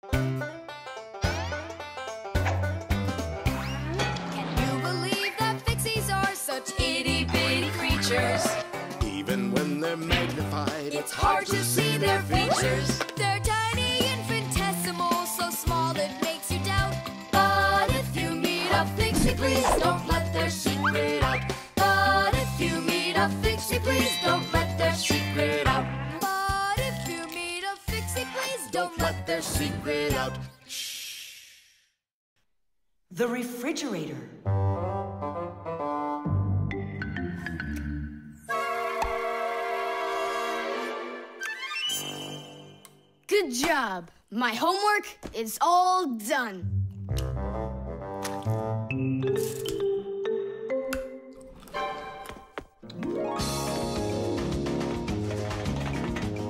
Can you believe that fixies are such itty-bitty creatures? Even when they're magnified, It's hard to see their features. They're tiny, infinitesimal, so small it makes you doubt. But if you meet a fixie, please don't let their secret out. But if you meet a fixie, please don't let their secret out. But if you meet a fixie, please don't let their secret out. The refrigerator. Good job. My homework is all done.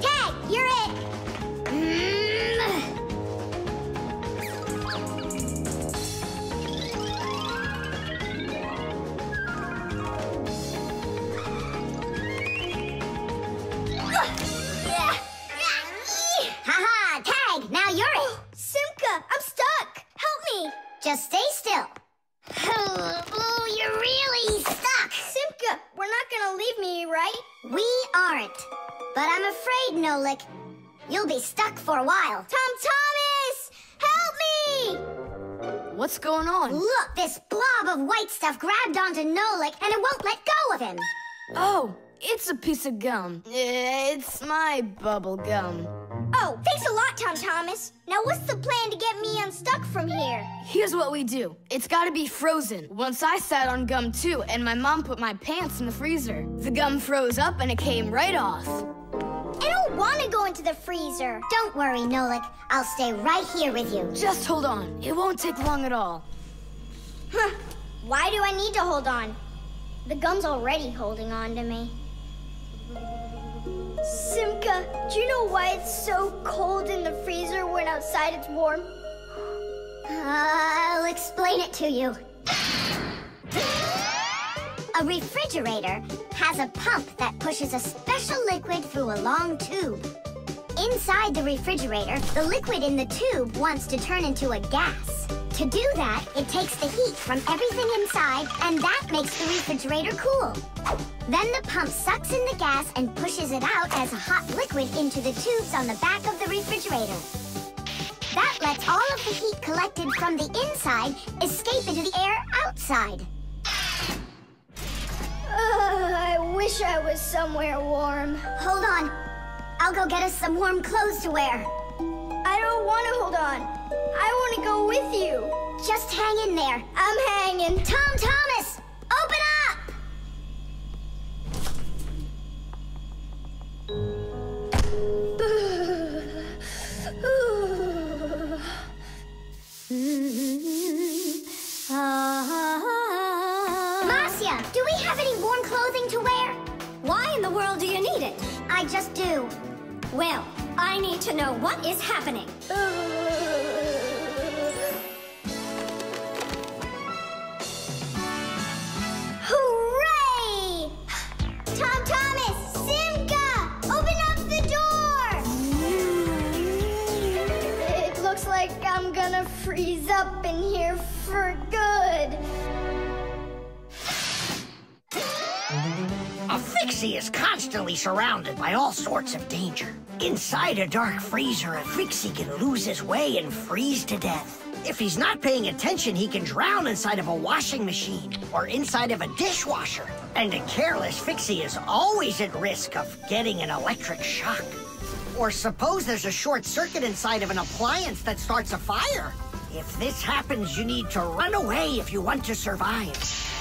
Tag, you're it! Haha, Tag, now you're it! Simka, I'm stuck! Help me! Just stay still. Oh, you're really stuck! Simka, we're not gonna leave me, right? We aren't. But I'm afraid, Nolik, you'll be stuck for a while. Tom Thomas! Help me! What's going on? Look, this blob of white stuff grabbed onto Nolik and it won't let go of him. Oh, it's a piece of gum. It's my bubble gum. Oh, thanks a lot, Tom Thomas. Now what's the plan to get me unstuck from here? Here's what we do. It's gotta be frozen. Once I sat on gum too, and my mom put my pants in the freezer. The gum froze up and it came right off. I don't want to go into the freezer. Don't worry, Nolik. I'll stay right here with you. Just hold on. It won't take long at all. Huh. Why do I need to hold on? The gum's already holding on to me. Simka, do you know why it's so cold in the freezer when outside it's warm? I'll explain it to you. A refrigerator has a pump that pushes a special liquid through a long tube. Inside the refrigerator, the liquid in the tube wants to turn into a gas. To do that, it takes the heat from everything inside, and that makes the refrigerator cool. Then the pump sucks in the gas and pushes it out as a hot liquid into the tubes on the back of the refrigerator. That lets all of the heat collected from the inside escape into the air outside. I wish I was somewhere warm. Hold on. I'll go get us some warm clothes to wear. I don't want to hold on. I want to go with you. Just hang in there. I'm hanging. Tom Thomas, open up! Marcia, do we have any warm clothing to wear? Why in the world do you need it? I just do. Well, I need to know what is happening. Hooray! Tom Thomas, Simka, open up the door! It looks like I'm gonna freeze up in here for good. A fixie is constantly surrounded by all sorts of danger. Inside a dark freezer, a fixie can lose his way and freeze to death. If he's not paying attention, he can drown inside of a washing machine or inside of a dishwasher. And a careless fixie is always at risk of getting an electric shock. Or suppose there's a short circuit inside of an appliance that starts a fire. If this happens, you need to run away if you want to survive.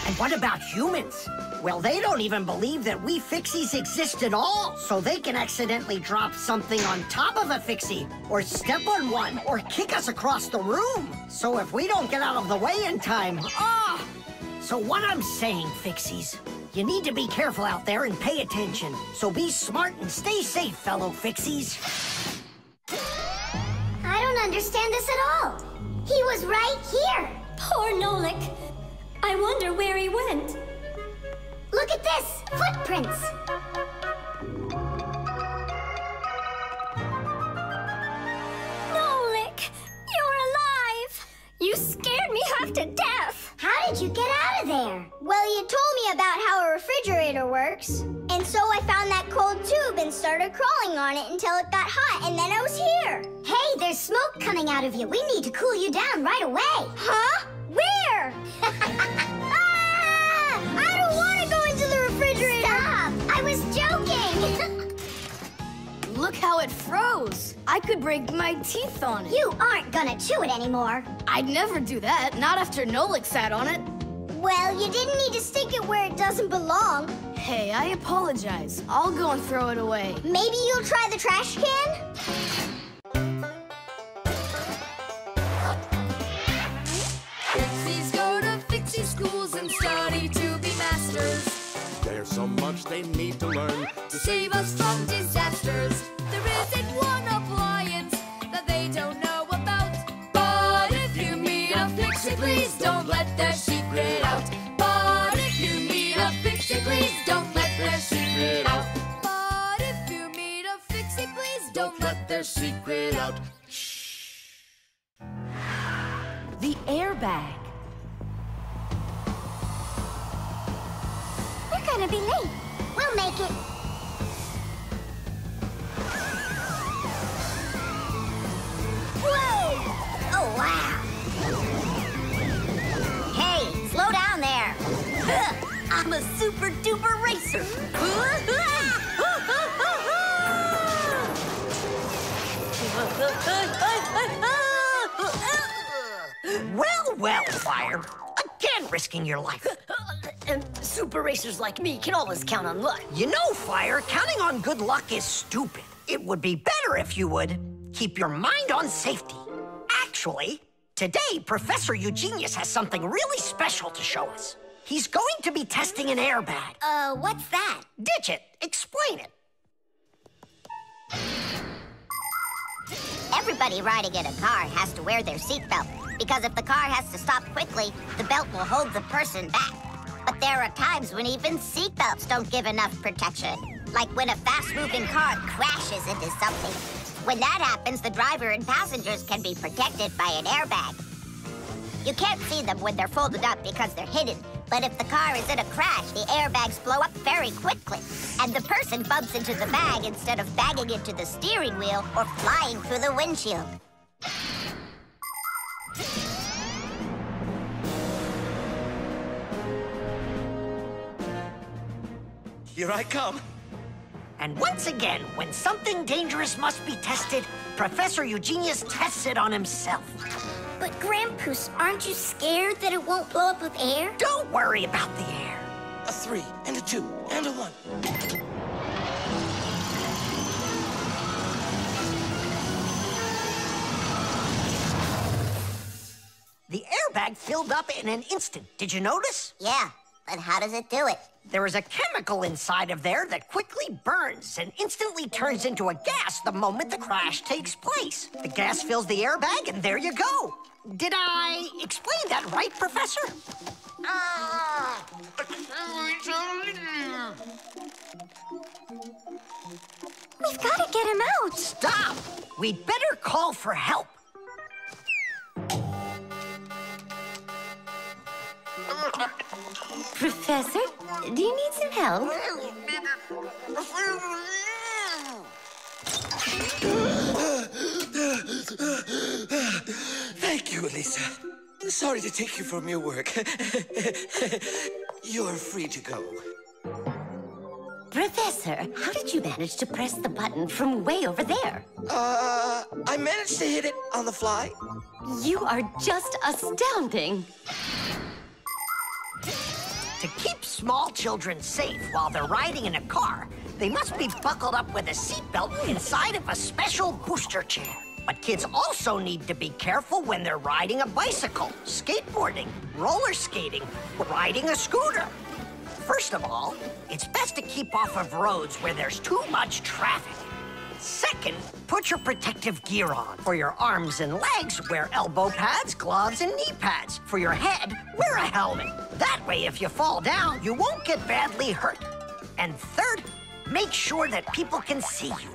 And what about humans? Well, they don't even believe that we fixies exist at all, so they can accidentally drop something on top of a fixie, or step on one, or kick us across the room. So if we don't get out of the way in time, So what I'm saying, fixies, you need to be careful out there and pay attention. So be smart and stay safe, fellow fixies. I don't understand this at all. He was right here. Poor Nolik. I wonder where he went. Look at this! Footprints! Nolik! me about how a refrigerator works. And so I found that cold tube and started crawling on it until it got hot, and then I was here. Hey, there's smoke coming out of you. We need to cool you down right away. Huh? Where? I don't want to go into the refrigerator. Stop! I was joking. Look how it froze. I could break my teeth on it. You aren't gonna chew it anymore. I'd never do that, not after Nolik sat on it. Well, you didn't need to stick it where it doesn't belong. Hey, I apologize. I'll go and throw it away. Maybe you'll try the trash can? Pixies go to Fixie schools and study to be masters. There's so much they need to learn To save us from disasters. There isn't one appliance that they don't know about. But if you meet a Fixie, please don't let their secret out. But if you meet a Fixie, please don't let their secret out. But if you meet a Fixie, please don't let their secret out. The airbag. We're gonna be late. We'll make it. Whoa! Oh, wow. Hey, slow down there. I'm a super duper racer. Well, Fire. Again risking your life. And super racers like me can always count on luck. You know, Fire, counting on good luck is stupid. It would be better if you would keep your mind on safety. Actually, today, Professor Eugenius has something really special to show us. He's going to be testing an airbag. What's that? Ditch it. Explain it. Everybody riding in a car has to wear their seatbelt, because if the car has to stop quickly, the belt will hold the person back. But there are times when even seatbelts don't give enough protection, like when a fast-moving car crashes into something. When that happens, the driver and passengers can be protected by an airbag. You can't see them when they're folded up because they're hidden, but if the car is in a crash, the airbags blow up very quickly, and the person bumps into the bag instead of banging into the steering wheel or flying through the windshield. Here I come. And once again, when something dangerous must be tested, Professor Eugenius tests it on himself. But Grandpoos, aren't you scared that it won't blow up with air? Don't worry about the air. A 3 and a 2 and a 1. The airbag filled up in an instant. Did you notice? Yeah, but how does it do it? There is a chemical inside of there that quickly burns and instantly turns into a gas the moment the crash takes place. The gas fills the airbag, and there you go. Did I explain that right, Professor? We've got to get him out. Stop! We'd better call for help. Professor, do you need some help? Thank you, Elisa. Sorry to take you from your work. You're free to go. Professor, how did you manage to press the button from way over there? I managed to hit it on the fly. You are just astounding. To keep small children safe while they're riding in a car, they must be buckled up with a seatbelt inside of a special booster chair. But kids also need to be careful when they're riding a bicycle, skateboarding, roller skating, or riding a scooter. First of all, it's best to keep off of roads where there's too much traffic. Second, put your protective gear on. For your arms and legs, wear elbow pads, gloves, and knee pads. For your head, wear a helmet. That way, if you fall down, you won't get badly hurt. And third, make sure that people can see you.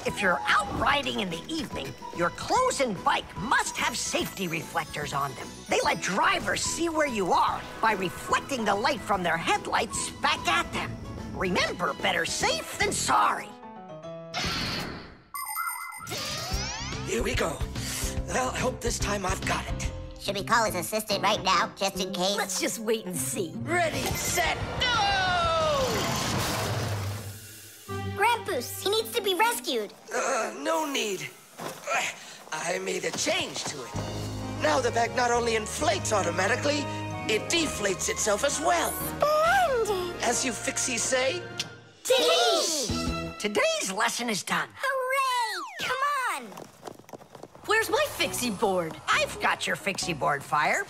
If you're out riding in the evening, your clothes and bike must have safety reflectors on them. They let drivers see where you are by reflecting the light from their headlights back at them. Remember, better safe than sorry. Here we go. Well, I hope this time I've got it. Should we call his assistant right now, just in case? Let's just wait and see. Ready, set, go! Grampus, he needs to be rescued. No need. I made a change to it. Now the bag not only inflates automatically, it deflates itself as well. Splendid! As you fixies say, Tish! Today's lesson is done. Hooray! Come on! Where's my fixie board? I've got your fixie board, Fire.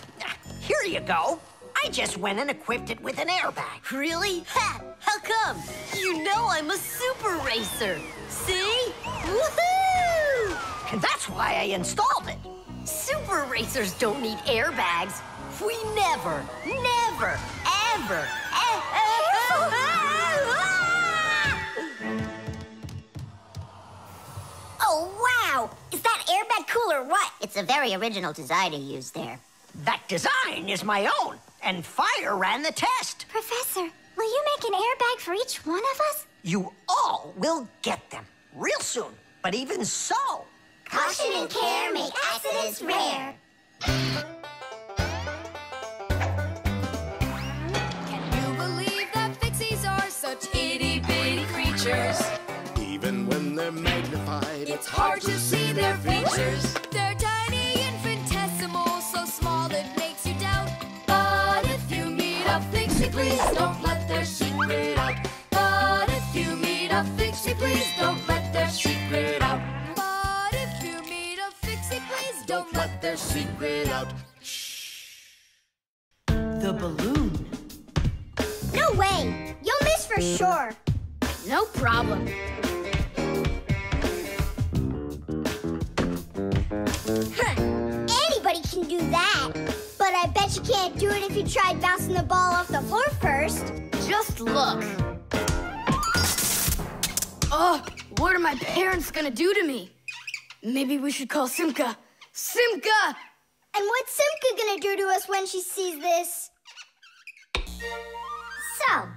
Here you go. I just went and equipped it with an airbag. Really? Ha! How come? You know I'm a super racer. See? Woohoo! And that's why I installed it. Super racers don't need airbags. We never, ever. Oh, wow! Is that airbag cool or what? It's a very original design he used there. That design is my own, and Fire ran the test. Professor, will you make an airbag for each one of us? You all will get them real soon. But even so... Caution and care make accidents rare. Can you believe that fixies are such itty-bitty creatures? Even when they're magnified, It's hard to see their features. They're tiny, infinitesimal, so small it makes you doubt. But if you meet a fixie, please don't let their secret out. But if you meet a fixie, please don't let their secret out. But if you meet a fixie, please don't let their secret out. The balloon. No way! You'll miss for sure. No problem. Anybody can do that. But I bet you can't do it if you tried bouncing the ball off the floor first. Just look. Oh, what are my parents gonna do to me? Maybe we should call Simka. Simka! And what's Simka gonna do to us when she sees this? So,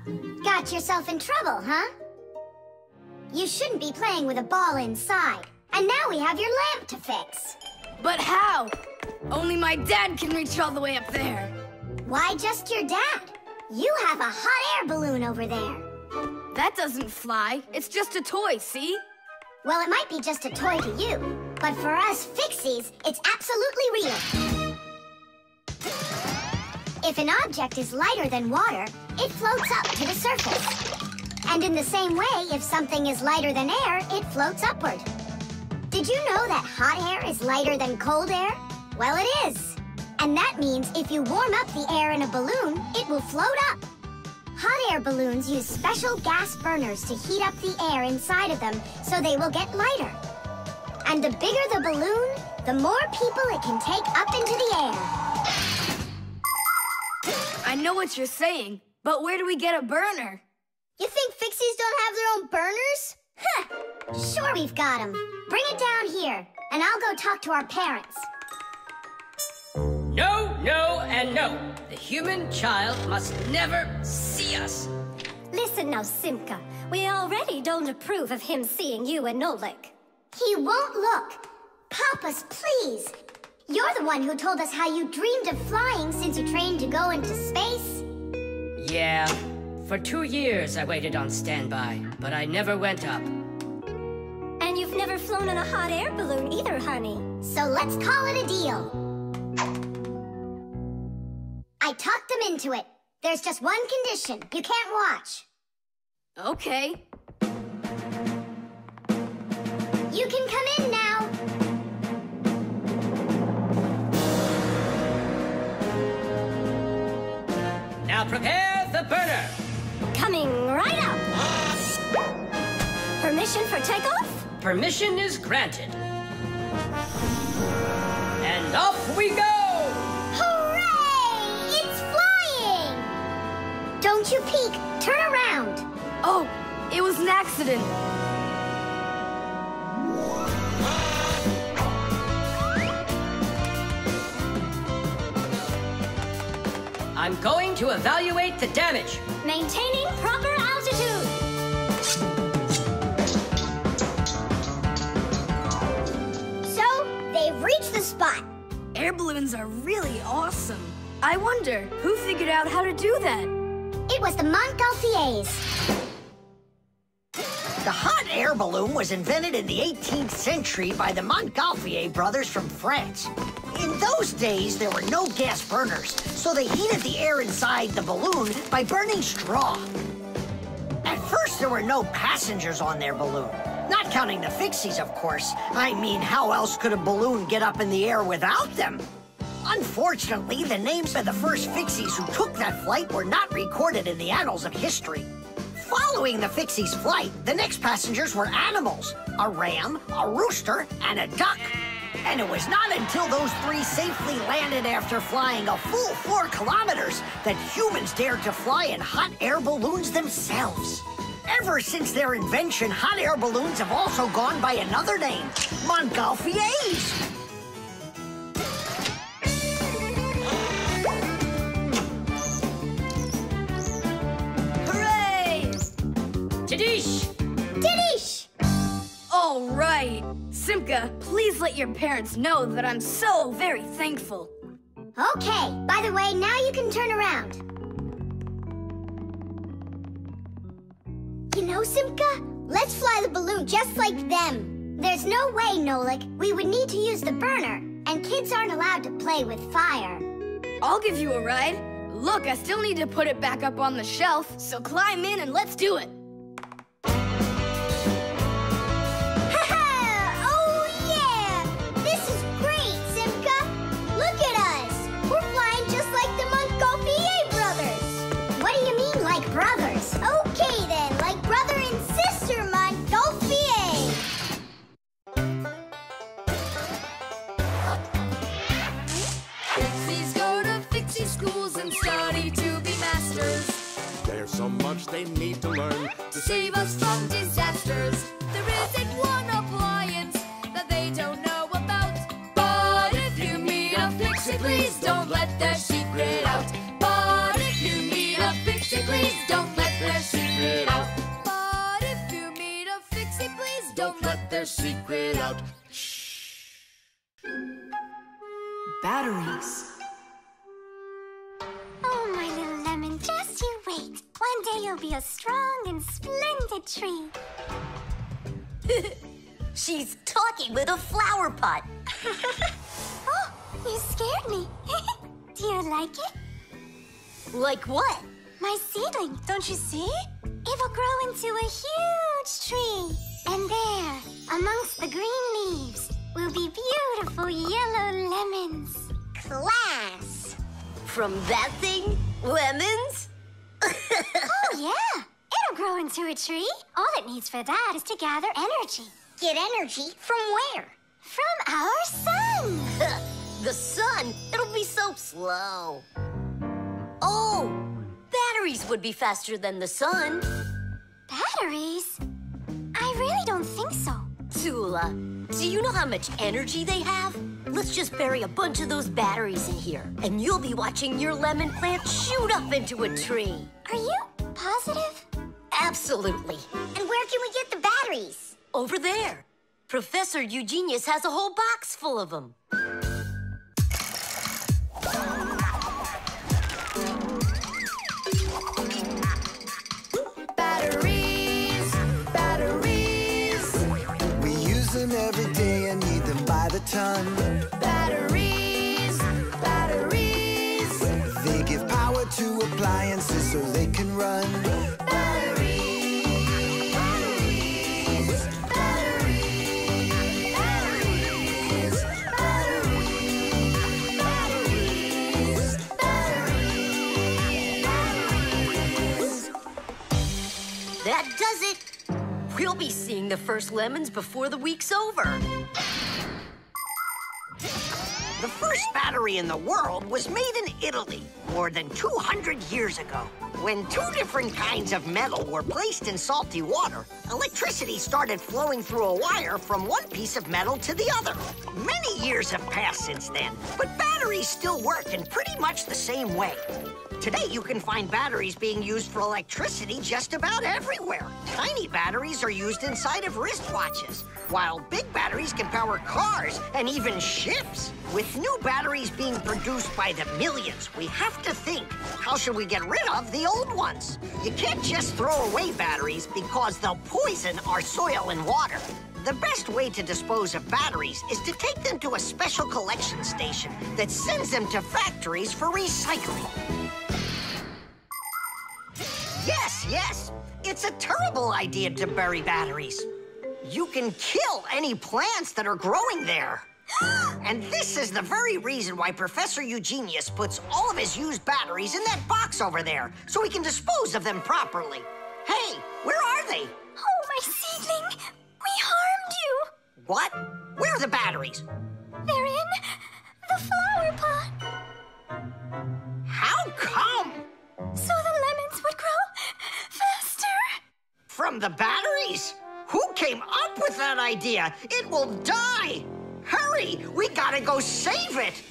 got yourself in trouble, huh? You shouldn't be playing with a ball inside. And now we have your lamp to fix. But how? Only my dad can reach all the way up there. Why just your dad? You have a hot air balloon over there. That doesn't fly. It's just a toy, see? Well, it might be just a toy to you, but for us fixies, it's absolutely real. If an object is lighter than water, it floats up to the surface. And in the same way, if something is lighter than air, it floats upward. Did you know that hot air is lighter than cold air? Well, it is. And that means if you warm up the air in a balloon, it will float up. Hot air balloons use special gas burners to heat up the air inside of them so they will get lighter. And the bigger the balloon, the more people it can take up into the air. I know what you're saying, but where do we get a burner? You think fixies don't have their own burners? Huh! Sure we've got them. Bring it down here, and I'll go talk to our parents. No, no, and no. The human child must never see us. Listen now, Simka. We already don't approve of him seeing you and Nolik. He won't look. Papas, please. You're the one who told us how you dreamed of flying since you trained to go into space. Yeah. For 2 years I waited on standby, but I never went up. And you've never flown in a hot air balloon either, honey. So let's call it a deal. I talked them into it. There's just one condition. You can't watch. Okay. You can come in now. Now prepare the burner. Coming right up. Permission for takeoff? Permission is granted. And off we go! Hooray! It's flying! Don't you peek. Turn around. Oh, it was an accident. I'm going to evaluate the damage. Maintaining proper altitude. So, they've reached the spot. Air balloons are really awesome. I wonder, who figured out how to do that? It was the Montgolfiers. The hot air balloon was invented in the 18th century by the Montgolfier brothers from France. In those days, there were no gas burners, so they heated the air inside the balloon by burning straw. At first, there were no passengers on their balloon. Not counting the Fixies, of course. I mean, how else could a balloon get up in the air without them? Unfortunately, the names of the first Fixies who took that flight were not recorded in the annals of history. Following the Fixies' flight, the next passengers were animals: a ram, a rooster, and a duck. And it was not until those three safely landed after flying a full 4 kilometers that humans dared to fly in hot air balloons themselves. Ever since their invention, hot air balloons have also gone by another name: Montgolfiers. Hooray! Tadish! Tadish! All right. Simka, please let your parents know that I'm so very thankful. Okay, by the way, now you can turn around. You know, Simka, let's fly the balloon just like them. There's no way, Nolik. We would need to use the burner, and kids aren't allowed to play with fire. I'll give you a ride. Look, I still need to put it back up on the shelf, so climb in and let's do it. Brothers. Okay then, like brother and sister Montgolfier. Fixies go to Fixie schools and study to be masters. There's so much they need to learn To save us from disasters. There isn't one appliance that they don't know about. But if you meet a Fixie, please don't let their secret out. But if you meet a Fixie, please don't let their secret out. But if you meet a Fixie, please don't let their secret out. Batteries. Oh, my little lemon, just you wait. One day you'll be a strong and splendid tree. She's talking with a flower pot. Oh, you scared me. Do you like it? Like what? My seedling, don't you see? It will grow into a huge tree. And there, amongst the green leaves, will be beautiful yellow lemons. Class. From that thing? Lemons? Oh, yeah. It'll grow into a tree. All it needs for that is to gather energy. Get energy from where? From our sun. The sun? It'll be so slow. Oh, batteries would be faster than the sun. Batteries? I really don't think so. Tula, do you know how much energy they have? Let's just bury a bunch of those batteries in here, and you'll be watching your lemon plant shoot up into a tree. Are you positive? Absolutely. And where can we get the batteries? Over there. Professor Eugenius has a whole box full of them. Batteries, batteries. We use them every day and need them by the ton. Batteries, batteries. They give power to appliances so they can run. Batteries, batteries, batteries, batteries, batteries. That does it. We'll be seeing the first lemons before the week's over. The first battery in the world was made in Italy more than 200 years ago. When two different kinds of metal were placed in salty water, electricity started flowing through a wire from one piece of metal to the other. Many years have passed since then, but batteries still work in pretty much the same way. Today, you can find batteries being used for electricity just about everywhere. Tiny batteries are used inside of wristwatches, while big batteries can power cars and even ships. With new batteries being produced by the millions, we have to think, how should we get rid of the old ones? You can't just throw away batteries because they'll poison our soil and water. The best way to dispose of batteries is to take them to a special collection station that sends them to factories for recycling. Yes, it's a terrible idea to bury batteries. You can kill any plants that are growing there. And this is the very reason why Professor Eugenius puts all of his used batteries in that box over there, so he can dispose of them properly. Hey, where are they? Oh, my seedling! We harmed you! What? Where are the batteries? They're in the flower pot. How come? So the lemons would grow faster. From the batteries? Who came up with that idea? It will die! Hurry! We gotta go save it!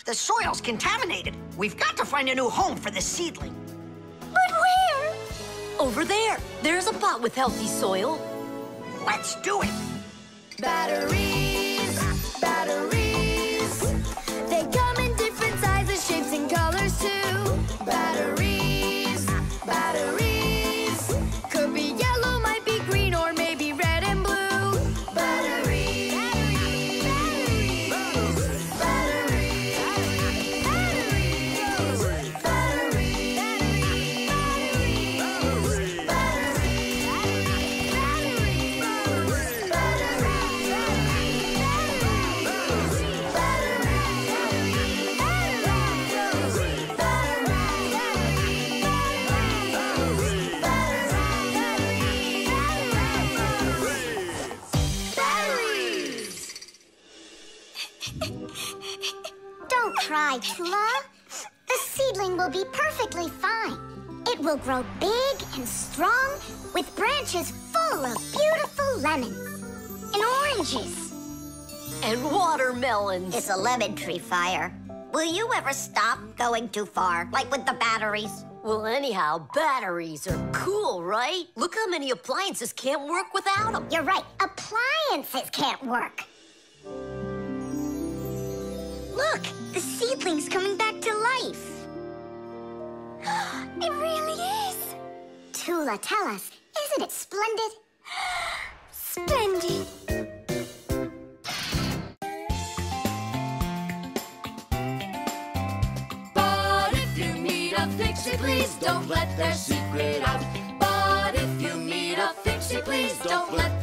The soil's contaminated. We've got to find a new home for the seedling. But where? Over there. There's a pot with healthy soil. Let's do it! Batteries, batteries. They come in different sizes, shapes, and colors too. Batteries, batteries. Could be yellow, might be green, or maybe red and blue. Batteries, batteries, batteries, batteries, Don't cry, Tula. The seedling will be perfectly fine. It will grow big and strong with branches full of beautiful lemons and oranges. And watermelons. It's a lemon tree fire. Will you ever stop going too far, like with the batteries? Well, anyhow, batteries are cool, right? Look how many appliances can't work without them. You're right. Appliances can't work. Look, the seedling's coming back to life. It really is. Tula, tell us, isn't it splendid? Splendid. But if you need a fix-it, please don't let their secret out. But if you need a fix-it, please don't let